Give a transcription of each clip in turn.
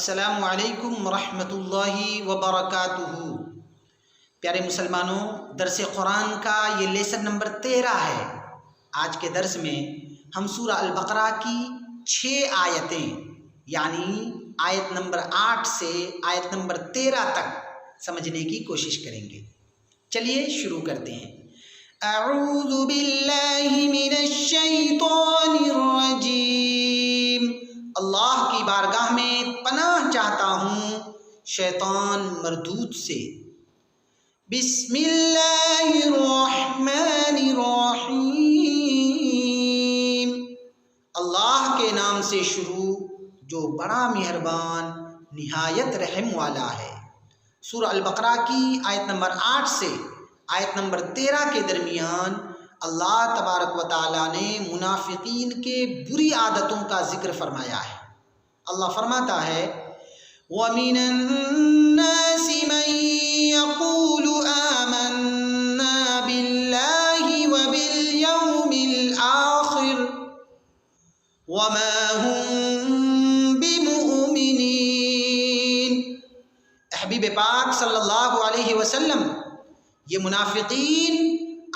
السلام علیکم ورحمۃ اللہ وبرکاتہ۔ پیارے مسلمانوں، درس قرآن کا یہ لیسن نمبر 13 ہے۔ آج کے درس میں ہم سورہ البقرہ کی 6 آیتیں یعنی آیت نمبر 8 سے آیت نمبر 13 تک سمجھنے کی کوشش کریں گے۔ چلیے شروع کرتے ہیں۔ اعوذ باللہ من الشیطان الرجیم۔ اللہ کی بارگاہ میں پناہ چاہتا ہوں شیطان مردود سے۔ بسم اللہ الرحمن الرحیم۔ اللہ کے نام سے شروع جو بڑا مہربان نہایت رحم والا ہے۔ سورہ البقرہ کی آیت نمبر 8 سے آیت نمبر 13 کے درمیان اللہ تبارک و تعالیٰ نے منافقین کے بری عادتوں کا ذکر فرمایا ہے۔ اللہ فرماتا ہے وَمِنَ النَّاسِ مَن يَقُولُ آمَنَّا بِاللَّهِ وَبِالْيَوْمِ الْآخِرِ وَمَا هُم بِمُؤْمِنِينَ۔ حبیب پاک صلی اللہ علیہ وسلم، یہ منافقین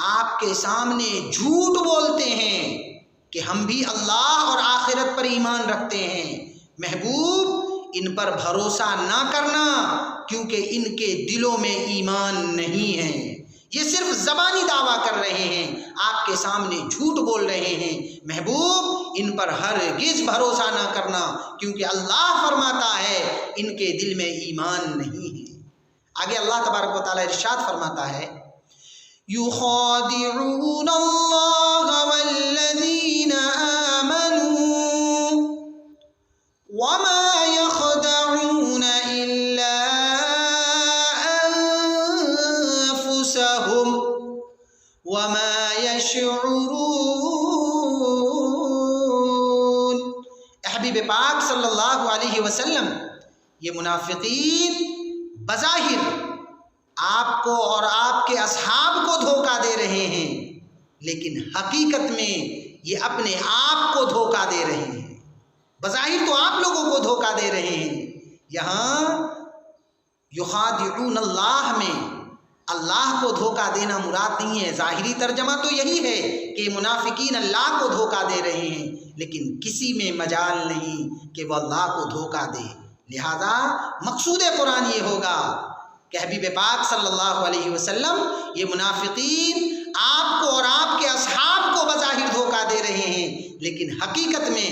آپ کے سامنے جھوٹ بولتے ہیں کہ ہم بھی اللہ اور آخرت پر ایمان رکھتے ہیں۔ محبوب، ان پر بھروسہ نہ کرنا کیونکہ ان کے دلوں میں ایمان نہیں ہے۔ یہ صرف زبانی دعویٰ کر رہے ہیں، آپ کے سامنے جھوٹ بول رہے ہیں۔ محبوب، ان پر ہرگز بھروسہ نہ کرنا کیونکہ اللہ فرماتا ہے ان کے دل میں ایمان نہیں ہے۔ آگے اللہ تبارک و تعالیٰ ارشاد فرماتا ہے يُخَادِعُونَ اللَّهَ وَالَّذِينَ آمَنُوا وَمَا يَخْدَعُونَ إِلَّا أَنفُسَهُمْ وَمَا يَشْعُرُونَ۔ حبیب پاک صلی اللہ علیہ وسلم، یہ منافقین بظاہر آپ کو اور آپ کے اصحاب کو دھوکہ دے رہے ہیں، لیکن حقیقت میں یہ اپنے آپ کو دھوکہ دے رہے ہیں۔ بظاہر تو آپ لوگوں کو دھوکہ دے رہے ہیں۔ یہاں یخادعون اللہ میں اللہ کو دھوکہ دینا مراد نہیں ہے۔ ظاہری ترجمہ تو یہی ہے کہ منافقین اللہ کو دھوکہ دے رہے ہیں، لیکن کسی میں مجال نہیں کہ وہ اللہ کو دھوکہ دے۔ لہذا مقصود قرآن یہ ہوگا کہ حبیب پاک صلی اللہ علیہ وسلم، یہ منافقین آپ کو اور آپ کے اصحاب کو بظاہر دھوکہ دے رہے ہیں، لیکن حقیقت میں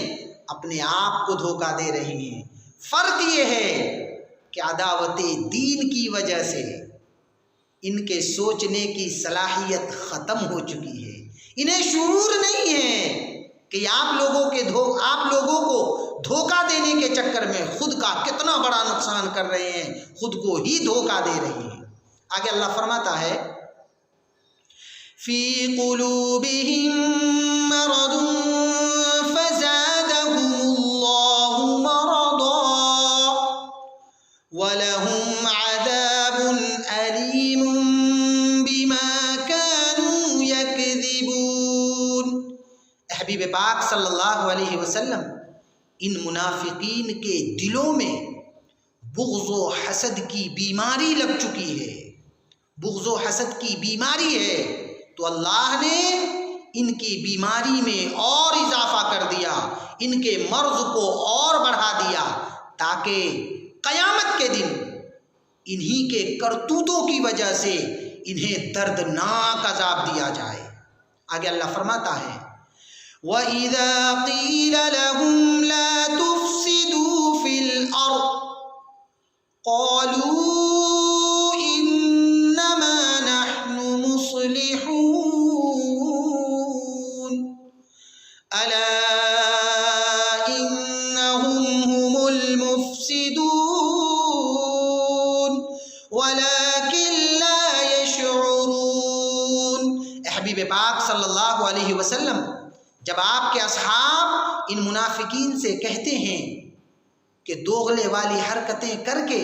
اپنے آپ کو دھوکہ دے رہے ہیں۔ فرق یہ ہے کہ عداوت دین کی وجہ سے ان کے سوچنے کی صلاحیت ختم ہو چکی ہے۔ انہیں شعور نہیں ہے کہ آپ لوگوں کو دھوکہ دینے کے چکر میں خود کا کتنا بڑا نقصان کر رہے ہیں، خود کو ہی دھوکہ دے رہے ہیں۔ آگے اللہ فرماتا ہے فی قلوبہم مرض فزادہم اللہ مرضا ولہم عذاب علیم بما كانوا یکذبون۔ حبیب پاک صلی اللہ علیہ وسلم، ان منافقین کے دلوں میں بغض و حسد کی بیماری لگ چکی ہے۔ بغض و حسد کی بیماری ہے تو اللہ نے ان کی بیماری میں اور اضافہ کر دیا، ان کے مرض کو اور بڑھا دیا، تاکہ قیامت کے دن انہی کے کرتوتوں کی وجہ سے انہیں دردناک عذاب دیا جائے۔ آگے اللہ فرماتا ہے وَإِذَا قِيلَ لَهُمْ لَا تُفْسِدُوا فِي الْأَرْضِ قَالُوا إِنَّمَا نَحْنُ مُصْلِحُونَ أَلَا إِنَّهُمْ هُمُ الْمُفْسِدُونَ وَلَكِنْ لَا يَشْعُرُونَ۔ حبیب پاک صلی اللہ علیہ وسلم، جب آپ کے اصحاب ان منافقین سے کہتے ہیں کہ دوغلے والی حرکتیں کر کے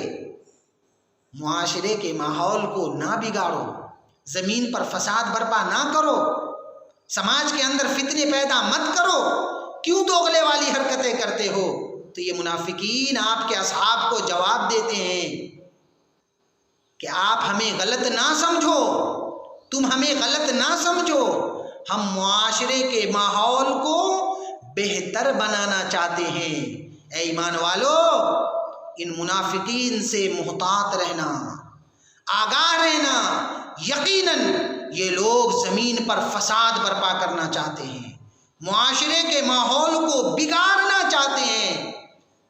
معاشرے کے ماحول کو نہ بگاڑو، زمین پر فساد برپا نہ کرو، سماج کے اندر فتنے پیدا مت کرو، کیوں دوغلے والی حرکتیں کرتے ہو؟ تو یہ منافقین آپ کے اصحاب کو جواب دیتے ہیں کہ آپ ہمیں غلط نہ سمجھو، تم ہمیں غلط نہ سمجھو، ہم معاشرے کے ماحول کو بہتر بنانا چاہتے ہیں۔ اے ایمان والو، ان منافقین سے محتاط رہنا، آگاہ رہنا۔ یقیناً یہ لوگ زمین پر فساد برپا کرنا چاہتے ہیں، معاشرے کے ماحول کو بگاڑنا چاہتے ہیں،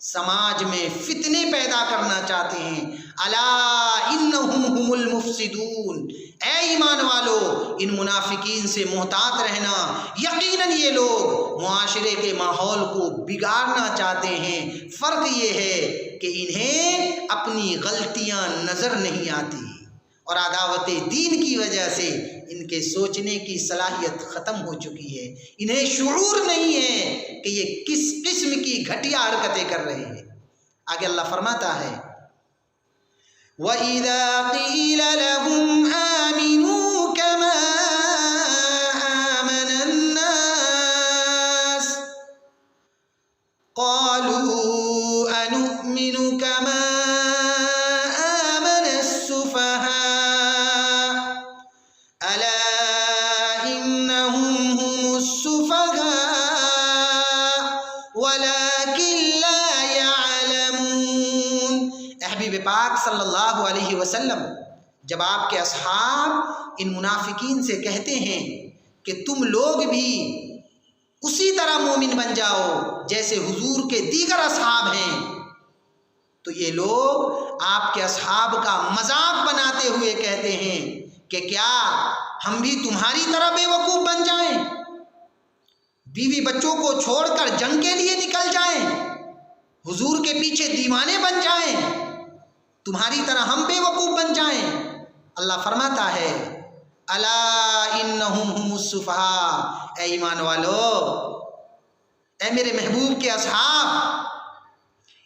سماج میں فتنے پیدا کرنا چاہتے ہیں۔ الا انہم هم المفسدون، اے ایمان والو، ان منافقین سے محتاط رہنا، یقیناً یہ لوگ معاشرے کے ماحول کو بگاڑنا چاہتے ہیں۔ فرق یہ ہے کہ انہیں اپنی غلطیاں نظر نہیں آتی، اور عداوت دین کی وجہ سے ان کے سوچنے کی صلاحیت ختم ہو چکی ہے، انہیں شعور نہیں ہے کہ یہ کس قسم کی گھٹیا حرکتیں کر رہے ہیں۔ آگے اللہ فرماتا ہے وَإِذَا قِيلَ لَهُمْ آمِنُوا كَمَا آمَنَ النَّاسُ قَالُوا أَنُؤْمِنُ كَمَا آمَنَ السُّفَهَاءُ أَلَا إِنَّهُمْ هُمُ السُّفَهَاءُ وَلَكِنْ لَا يَعْلَمُونَ۔ حبیب پاک صلی اللہ علیہ وسلم جب آپ کے اصحاب ان منافقین سے کہتے ہیں کہ تم لوگ بھی اسی طرح مومن بن جاؤ جیسے حضور کے دیگر اصحاب ہیں، تو یہ لوگ آپ کے اصحاب کا مذاق بناتے ہوئے کہتے ہیں کہ کیا ہم بھی تمہاری طرح بے وقوف بن جائیں، بیوی بچوں کو چھوڑ کر جنگ کے لیے نکل جائیں، حضور کے پیچھے دیوانے بن جائیں، تمہاری طرح ہم بے وقوف بن جائیں۔ اللہ فرماتا ہے الا انہم هم السفہاء، اے ایمان والو، اے میرے محبوب کے اصحاب،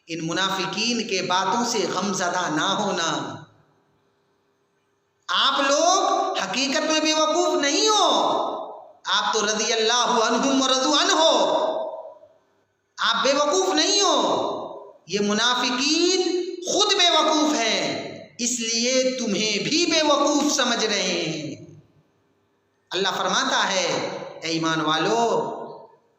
ان منافقین کے باتوں سے غمزدہ نہ ہونا۔ آپ لوگ حقیقت میں بے وقوف نہیں ہو، آپ تو رضی اللہ عنہم ورضوا عنہ ہو، آپ بے وقوف نہیں ہو، یہ منافقین خود بے وقوف ہیں، اس لیے تمہیں بھی بے وقوف سمجھ رہے ہیں۔ اللہ فرماتا ہے اے ایمان والو،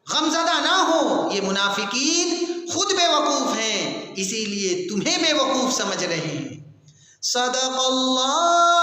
غمزدہ نہ ہو، یہ منافقین خود بے وقوف ہیں، اسی لیے تمہیں بے وقوف سمجھ رہے ہیں۔ صدق اللہ